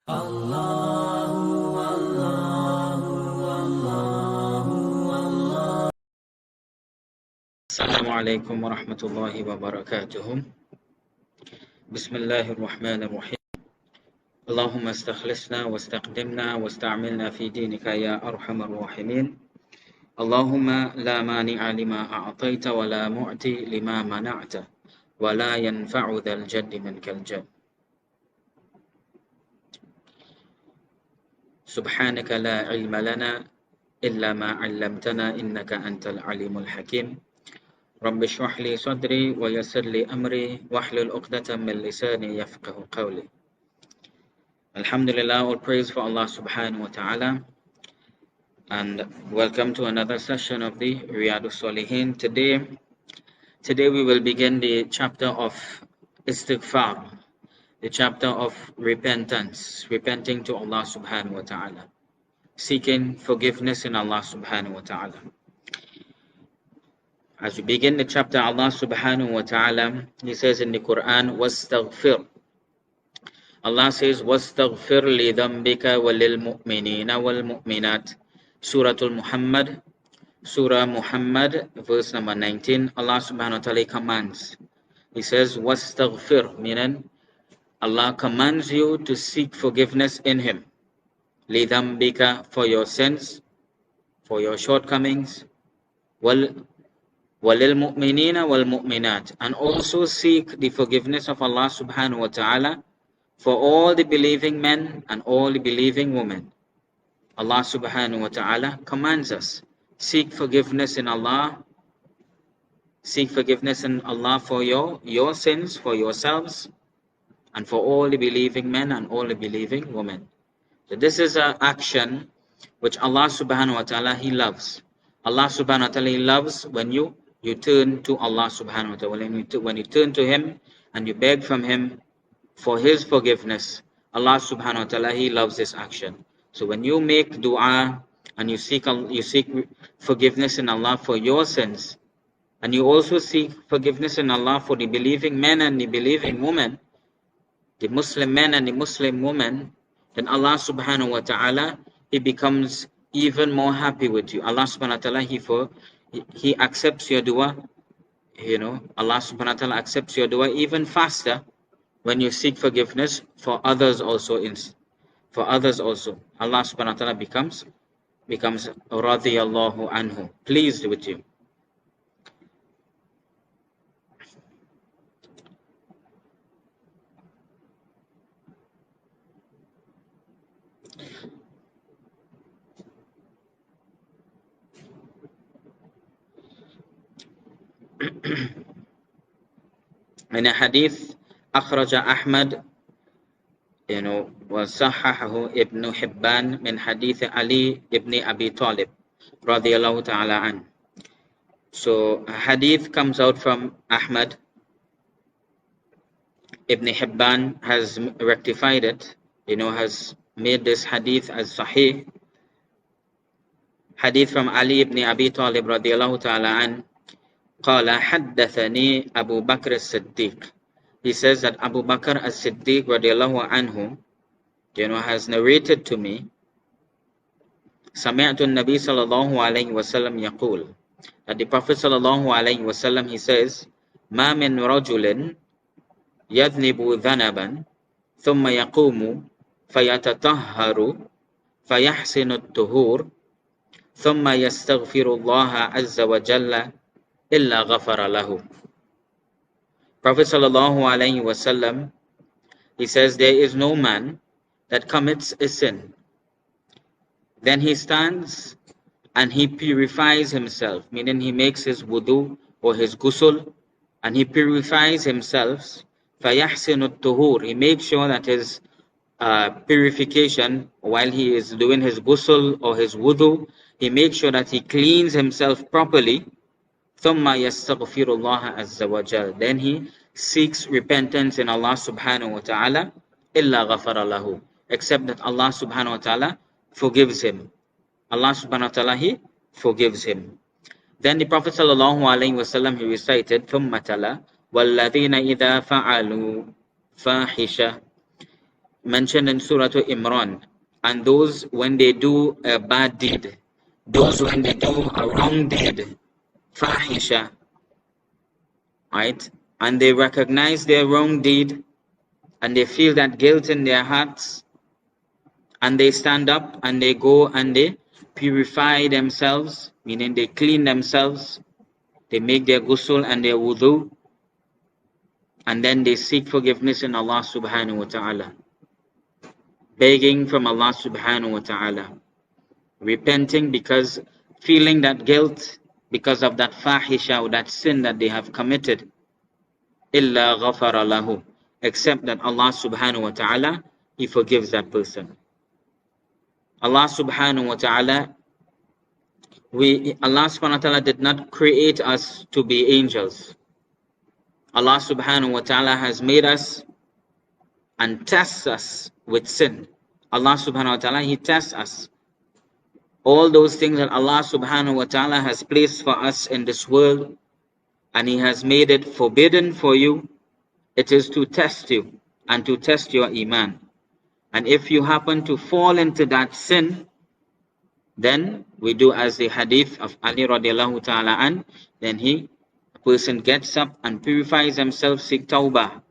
Assalamualaikum warahmatullahi wabarakatuh. Bismillahirrahmanirrahim. Allahumma astakhlisna wastaqdimna wasta'amilna fi dinika ya arhamar rahimin. Allahumma la mani'a lima a'taita wa la mu'ti lima mana'ta wa la yanfa'u dhal jaddi minkal jadd. Subhanaka la ilma lana illa ma 'allamtana innaka antal alimul hakim. Rabbi shrah li sadri wa yassir li amri wahlul 'uqdatam min lisani yafqahu qawli. Alhamdulillah, all praise for Allah subhanahu wa ta'ala, and welcome to another session of the Riyadus Salihin. Today we will begin the chapter of istighfar, the chapter of repentance, repenting to Allah subhanahu wa ta'ala, seeking forgiveness in Allah subhanahu wa ta'ala. As we begin the chapter, Allah subhanahu wa ta'ala, He says in the Quran, wastaghfir. Allah says, wastaghfir li dhanbika wa lil mu'minina wal mu'minat. Surah Muhammad, verse number 19. Allah subhanahu wa ta'ala commands. He says, wastaghfir, meaning Allah commands you to seek forgiveness in Him. Li dhanbika, for your sins, for your shortcomings. Walil mu'minina wal mu'minat, and also seek the forgiveness of Allah subhanahu wa ta'ala for all the believing men and all the believing women. Allah subhanahu wa ta'ala commands us, seek forgiveness in Allah for your sins, for yourselves, and for all the believing men and all the believing women. So this is an action which Allah subhanahu wa ta'ala, He loves. Allah subhanahu wa ta'ala, He loves when you turn to Allah subhanahu wa ta'ala. When you turn to Him and you beg from Him for His forgiveness, Allah subhanahu wa ta'ala, He loves this action. So when you make dua and you seek forgiveness in Allah for your sins, and you also seek forgiveness in Allah for the believing men and the believing women, the Muslim men and the Muslim women, then Allah subhanahu wa ta'ala, He becomes even more happy with you. Allah subhanahu wa ta'ala, He accepts your dua. Allah subhanahu wa ta'ala accepts your dua even faster when you seek forgiveness for others also. Allah subhanahu wa ta'ala becomes radiyallahu anhu, pleased with you. In a hadith, أخرج أحمد وصححه ابن حبان من حديث علي ibn Abi Talib radiyallahu ta'ala an. So a hadith comes out from Ahmad. Ibn Hibban has rectified it, has made this hadith as sahih. Hadith from Ali ibn Abi Talib radiyallahu ta'ala an. قال حدثني أبو بكر الصديق. He says that Abu Bakr as-Siddiq radiallahu anhu, has narrated to me, سمعت النبي صلى الله عليه وسلم يقول, that the Prophet صلى الله عليه وسلم, he says, ما من رجل يذنب ذنبا ثم يقوم فيتطهر فيحسن الطهور ثم يستغفر الله عز وجل إلا غفر له. Prophet sallallahu alaihi wasallam, he says, there is no man that commits a sin, then he stands and he purifies himself, meaning he makes his wudu or his ghusl, and he purifies himself. فَيَحْسِنُ الطُّهُورِ, he makes sure that his purification, while he is doing his ghusl or his wudu, he makes sure that he cleans himself properly. ثُمَّ يَسْتَغْفِرُ اللَّهَ عَزَّ وَجَلَّ, then he seeks repentance in Allah subhanahu wa ta'ala, إِلَّا غَفَرَ لَهُ, except that Allah subhanahu wa ta'ala forgives him. Allah subhanahu wa ta'ala, He forgives him. Then the Prophet sallallahu alaihi wasallam, he recited, ثُمَّ تَلَا وَالَّذِينَ إِذَا فَعَلُوا فَاحِشَةً, mentioned in Surah Imran, and those when they do a bad deed, those when they do a wrong deed, fahisha, right? And they recognize their wrong deed and they feel that guilt in their hearts, and they stand up and they go and they purify themselves, meaning they clean themselves, they make their ghusl and their wudu, and then they seek forgiveness in Allah subhanahu wa ta'ala, begging from Allah subhanahu wa ta'ala, repenting because feeling that guilt because of that fahisha or that sin that they have committed. Illa ghafara lahu, except that Allah subhanahu wa ta'ala, He forgives that person. Allah subhanahu wa ta'ala, Allah subhanahu wa ta'ala did not create us to be angels. Allah subhanahu wa ta'ala has made us and tests us with sin. Allah subhanahu wa ta'ala, He tests us. All those things that Allah subhanahu wa ta'ala has placed for us in this world, and He has made it forbidden for you, it is to test you and to test your iman. And if you happen to fall into that sin, then we do as the hadith of Ali radiallahu ta'ala an, then a person gets up and purifies himself, seek tawbah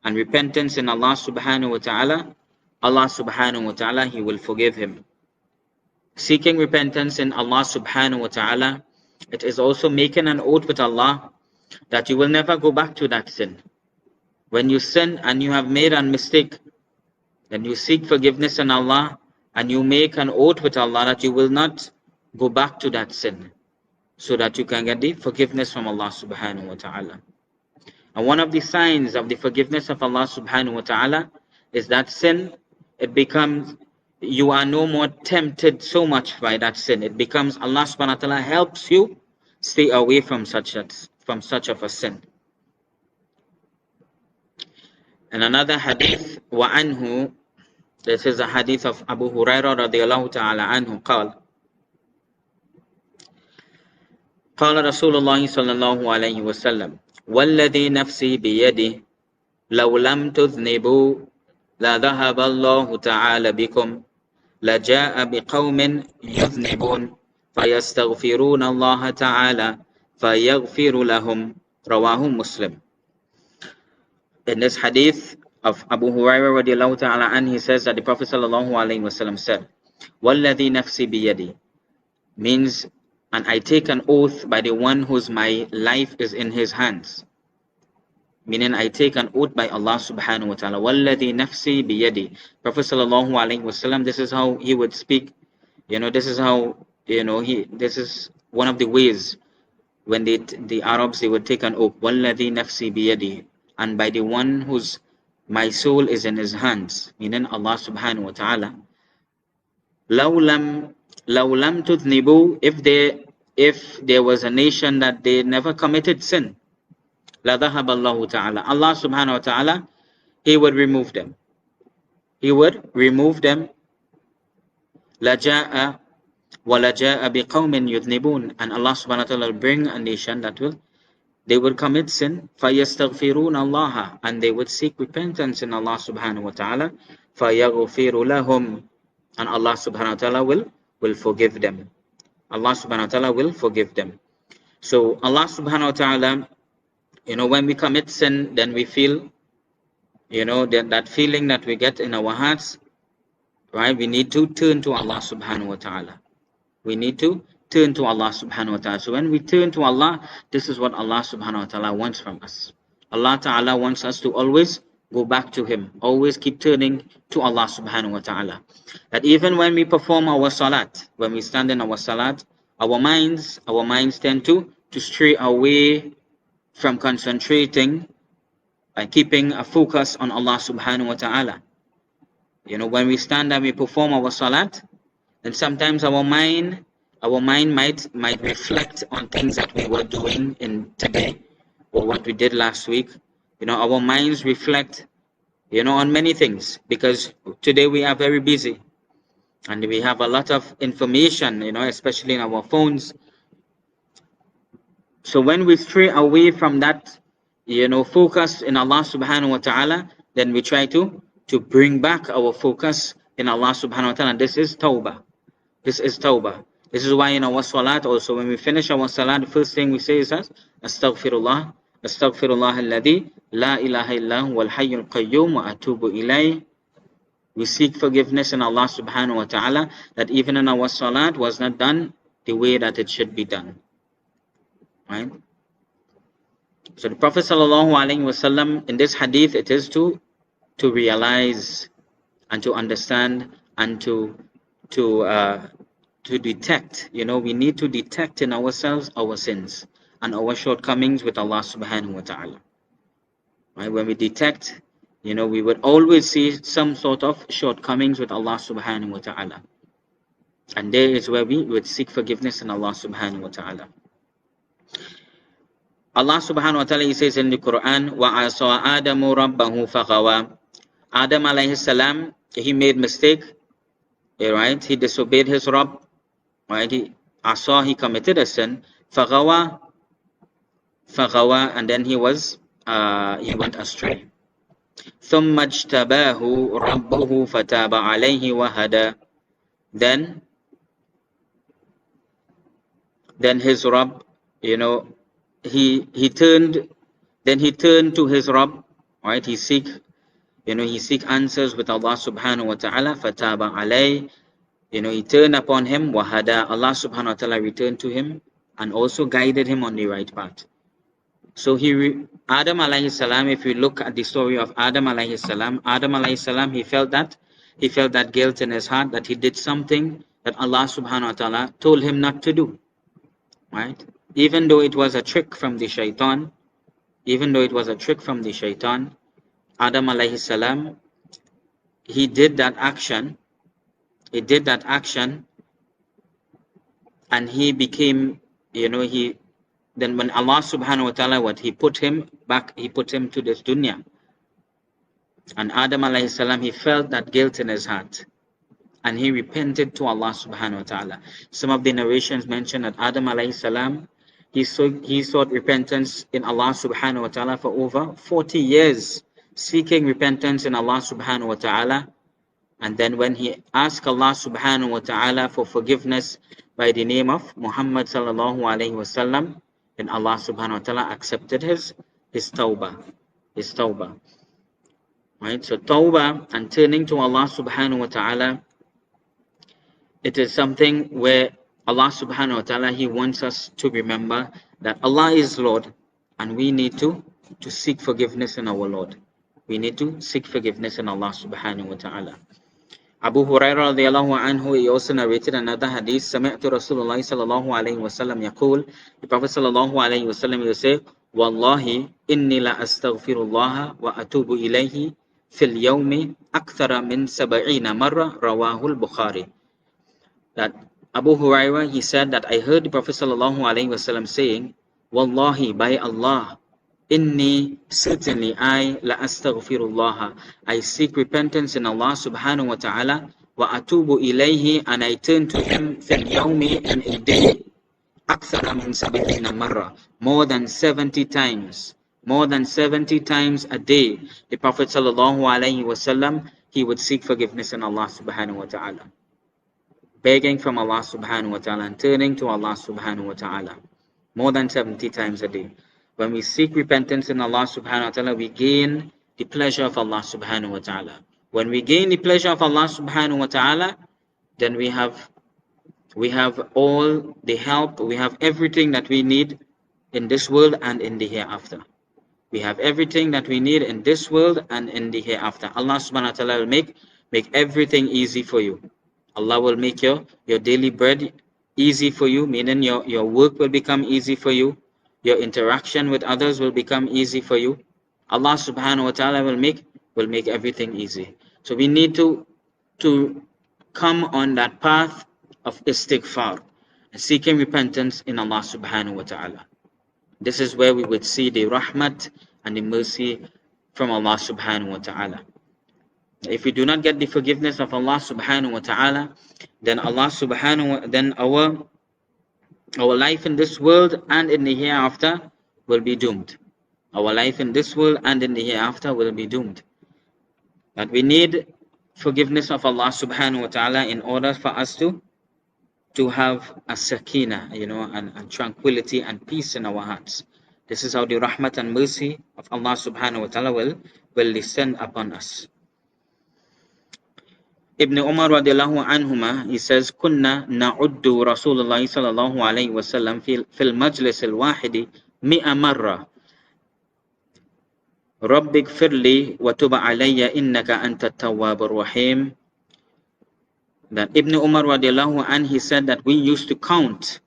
and repentance in Allah subhanahu wa ta'ala. Allah subhanahu wa ta'ala, He will forgive him. Seeking repentance in Allah subhanahu wa ta'ala, it is also making an oath with Allah that you will never go back to that sin. When you sin and you have made a mistake, then you seek forgiveness in Allah and you make an oath with Allah that you will not go back to that sin, so that you can get the forgiveness from Allah subhanahu wa ta'ala. And one of the signs of the forgiveness of Allah subhanahu wa ta'ala is that sin, it becomes, you are no more tempted so much by that sin. It becomes Allah subhanahu wa ta'ala helps you stay away from such of a sin. And another hadith, وعنه, this is a hadith of Abu Hurairah radiallahu ta'ala anhu, قال رسول الله صلى الله عليه وسلم والذي نفسي بيده لو لم تذنبوا لذهب الله تعالى بكم لجاء بقوم يذنبون فيستغفرون الله تعالى فيغفر لهم رواه مسلم. In this hadith of Abu Hurairah radiallahu ta'ala anhu, he says that the Prophet sallallahu alayhi wasallam said, وَالَّذِي نَفْسِي بِيَدِي, means, and I take an oath by the one whose my life is in his hands. Meaning I take an oath by Allah subhanahu wa ta'ala. وَالَّذِي نَفْسِي بِيَدِي. Prophet sallallahu alayhi wasallam, this is how he would speak. This is how, this is one of the ways when the Arabs, they would take an oath. وَالَّذِي نَفْسِي بِيَدِي. And by the one whose my soul is in his hands, meaning Allah subhanahu wa ta'ala. لَوْ لَمْ تُذْنِبُوا, if there was a nation that they never committed sin, لَذَهَبَ اللَّهُ تَعَالَى, Allah subhanahu wa ta'ala, He would remove them. He would remove them. لَجَاءَ وَلَجَاءَ بِقَوْمٍ يُذْنِبُونَ, and Allah subhanahu wa ta'ala will bring a nation that they would commit sin, فَيَسْتَغْفِرُونَ اللَّهَ, and they would seek repentance in Allah subhanahu wa ta'ala, فَيَغْفِرُ لَهُمْ, and Allah subhanahu wa ta'ala will forgive them. Allah subhanahu wa ta'ala will forgive them. So Allah subhanahu wa ta'ala, when we commit sin, then we feel, that feeling that we get in our hearts, right? We need to turn to Allah subhanahu wa ta'ala. We need to turn to Allah subhanahu wa ta'ala. So when we turn to Allah, this is what Allah subhanahu wa ta'ala wants from us. Allah ta'ala wants us to always go back to Him. Always keep turning to Allah subhanahu wa ta'ala. That even when we perform our salat, when we stand in our salat, our minds tend to stray away from concentrating by keeping a focus on Allah subhanahu wa ta'ala. When we stand and we perform our salat, then sometimes our mind might reflect on things that we were doing in today or what we did last week. Our minds reflect, on many things, because today we are very busy and we have a lot of information, especially in our phones. So when we stray away from that, focus in Allah subhanahu wa ta'ala, then we try to to bring back our focus in Allah subhanahu wa ta'ala. This is tawbah. This is tawbah. This is why in our salat also, when we finish our salat, the first thing we say is astaghfirullah, astaghfirullah alladhi la ilaha illa huwa al-hayyul qayyum wa atubu ilayh. We seek forgiveness in Allah subhanahu wa ta'ala that even in our salat was not done the way that it should be done. Right? So the Prophet sallallahu alaihi wasallam in this hadith, it is to realize and to understand and to detect. You know, we need to detect in ourselves our sins and our shortcomings with Allah subhanahu wa ta'ala. Right? When we detect, you know, we would always see some sort of shortcomings with Allah subhanahu wa ta'ala. And there is where we would seek forgiveness in Allah subhanahu wa ta'ala. Allah subhanahu wa ta'ala, He says in the Quran, وَعَصَى آدَمُ رَبَّهُ فَغَوَى. Adam alayhi salam, he made mistake, right? He disobeyed his Rabb, right? He committed a sin, فَغَوَى, and then he went astray. ثُمَّ اجْتَبَاهُ رَبُّهُ فَتَابَ عَلَيْهِ وَهَدَى. Then his Rabb, you know, he turned to his Rabb, right? He seek answers with Allah subhanahu wa ta'ala. Fataba alayh, you know, he turned upon him. Wahada, Allah subhanahu wa ta'ala returned to him and also guided him on the right path. So Adam alayhi salam, if we look at the story of Adam alayhi salam, he felt that guilt in his heart that he did something that Allah subhanahu wa ta'ala told him not to do. Right? Even though it was a trick from the shaitan, Adam alayhi salam, he did that action, and he became, you know, then when Allah subhanahu wa ta'ala, he put him to this dunya. And Adam alayhi salam, he felt that guilt in his heart. And he repented to Allah subhanahu wa ta'ala. Some of the narrations mention that Adam alayhi salam, he sought repentance in Allah subhanahu wa ta'ala for over 40 years, seeking repentance in Allah subhanahu wa ta'ala. And then when he asked Allah subhanahu wa ta'ala for forgiveness by the name of Muhammad sallallahu alayhi wa sallam, then Allah subhanahu wa ta'ala accepted his tawbah. Right? So tawbah and turning to Allah subhanahu wa ta'ala, it is something where Allah subhanahu wa ta'ala, He wants us to remember that Allah is Lord and we need to seek forgiveness in our Lord. We need to seek forgiveness in Allah subhanahu wa ta'ala. Abu Hurairah radiallahu anhu, he also narrated another hadith. سمعت رسول الله صلى الله عليه وسلم يقول, the Prophet sallallahu alayhi wa sallam will say, والله إني لا أستغفر الله وأتوب إليه في اليوم أكثر من 70 مرة رواه البخاري. That Abu Hurairah, he said that I heard the Prophet sallallahu alaihi wasallam saying, Wallahi, by Allah, inni, certainly I, la astaghfirullah, I seek repentance in Allah subhanahu wa ta'ala, wa atubu ilayhi, and I turn to Him fil yawmi, in a day, akthara min 70 marra, more than 70 times a day. The Prophet sallallahu alaihi wasallam, he would seek forgiveness in Allah subhanahu wa ta'ala, begging from Allah subhanahu wa ta'ala and turning to Allah subhanahu wa ta'ala more than 70 times a day. When we seek repentance in Allah subhanahu wa ta'ala, we gain the pleasure of Allah subhanahu wa ta'ala. When we gain the pleasure of Allah subhanahu wa ta'ala, then we have all the help, we have everything that we need in this world and in the hereafter. We have everything that we need in this world and in the hereafter. Allah subhanahu wa ta'ala will make everything easy for you. Allah will make your daily bread easy for you, meaning your work will become easy for you. Your interaction with others will become easy for you. Allah subhanahu wa ta'ala will make everything easy. So we need to come on that path of istighfar, seeking repentance in Allah subhanahu wa ta'ala. This is where we would see the rahmat and the mercy from Allah subhanahu wa ta'ala. If we do not get the forgiveness of Allah subhanahu wa ta'ala, then our life in this world and in the hereafter will be doomed. Our life in this world and in the hereafter will be doomed. That we need forgiveness of Allah subhanahu wa ta'ala in order for us to have a sakina, and tranquility and peace in our hearts. This is how the rahmat and mercy of Allah subhanahu wa ta'ala will descend upon us. Ibn Umar radiallahu anhuma, he says, Kunna na'uddu Rasulullah sallallahu alayhi wa sallam fil majlis al-wahidi mi'a marra. Rabbik firli wa tuba alayya innaka anta tawwabur rahim. That Ibn Umar radiallahu anh, he said that we used to count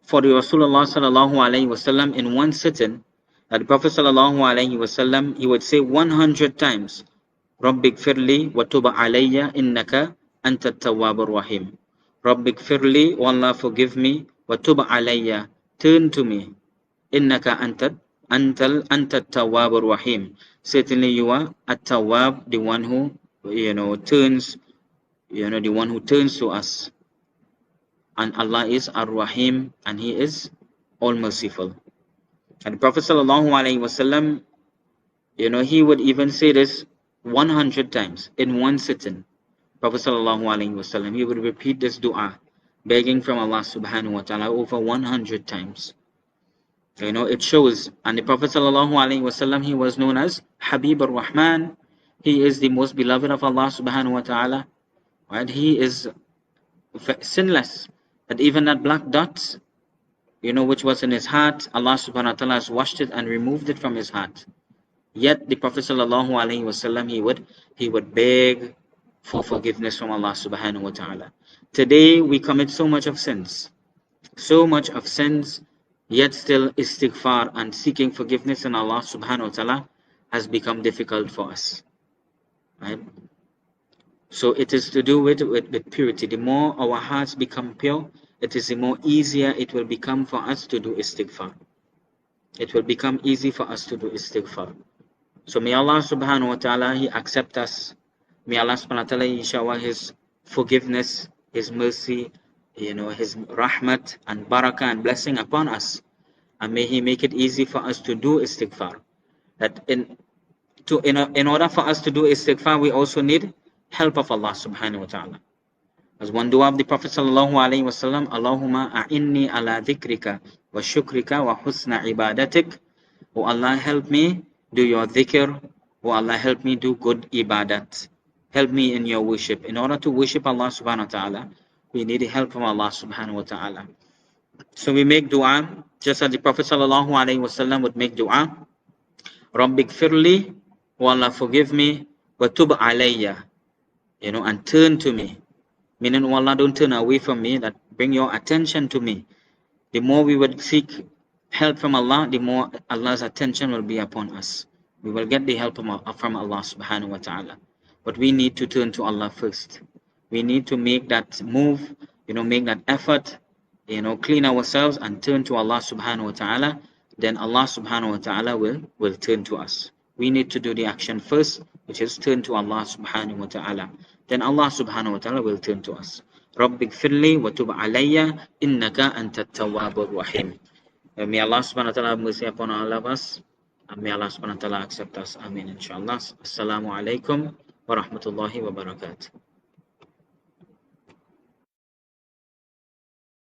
for the Rasulullah sallallahu alayhi wa sallam in one sitting, that the Prophet sallallahu alayhi wa sallam, he would say 100 times, Rabbik firli wa tuba alayya innaka anta tawwabur rahim. Rabbik firli, O Allah forgive me, wa tuba alayya, turn to me, innaka anta tawwabur rahim. Certainly you are at-tawwab, the one who turns, the one who turns to us. And Allah is ar-Rahim, and He is all merciful. And the Prophet sallallahu alaihi wasallam, he would even say this 100 times in one sitting. Prophet sallallahu alaihi wasallam, he would repeat this dua, begging from Allah subhanahu wa ta'ala over 100 times. It shows. And the Prophet sallallahu alaihi wasallam, he was known as Habib ar-Rahman. He is the most beloved of Allah subhanahu wa ta'ala. Right? He is sinless. That even that black dot, which was in his heart, Allah subhanahu wa ta'ala has washed it and removed it from his heart. Yet the Prophet sallallahu alaihi wasallam, he would beg for forgiveness from Allah subhanahu wa ta'ala. Today we commit so much of sins, yet still istighfar and seeking forgiveness in Allah subhanahu wa ta'ala has become difficult for us. Right? So it is to do with purity. The more our hearts become pure, it is the more easier it will become for us to do istighfar. It will become easy for us to do istighfar. So may Allah subhanahu wa ta'ala, He accept us. May Allah subhanahu wa ta'ala, He shower His forgiveness, His mercy, His rahmat and barakah and blessing upon us. And may He make it easy for us to do istighfar. That in order for us to do istighfar, we also need help of Allah subhanahu wa ta'ala. As one dua of the Prophet sallallahu alaihi wasallam, Allahumma a'inni ala dhikrika wa shukrika wa husna ibadatik. O Allah, help me do your dhikr. O Allah, help me do good ibadat. Help me in your worship. In order to worship Allah subhanahu wa ta'ala, we need the help from Allah subhanahu wa ta'ala. So we make dua, just as the Prophet sallallahu alaihi wasallam would make dua. Rabbik firli, O Allah, forgive me, wa tub alayya, and turn to me. Meaning, O Allah, don't turn away from me, that bring your attention to me. The more we would seek help from Allah, the more Allah's attention will be upon us. We will get the help from Allah subhanahu wa ta'ala. But we need to turn to Allah first. We need to make that move, make that effort, clean ourselves and turn to Allah subhanahu wa ta'ala. Then Allah subhanahu wa ta'ala will turn to us. We need to do the action first, which is turn to Allah subhanahu wa ta'ala. Then Allah subhanahu wa ta'ala will turn to us. Rabbik firli wa tub alayya innaka anta tawwabur rahim. May Allah subhanahu wa ta'ala have mercy upon all of us. And may Allah subhanahu wa ta'ala accept us. Ameen, inshallah. Assalamu alaikum wa rahmatullahi wa barakatuh.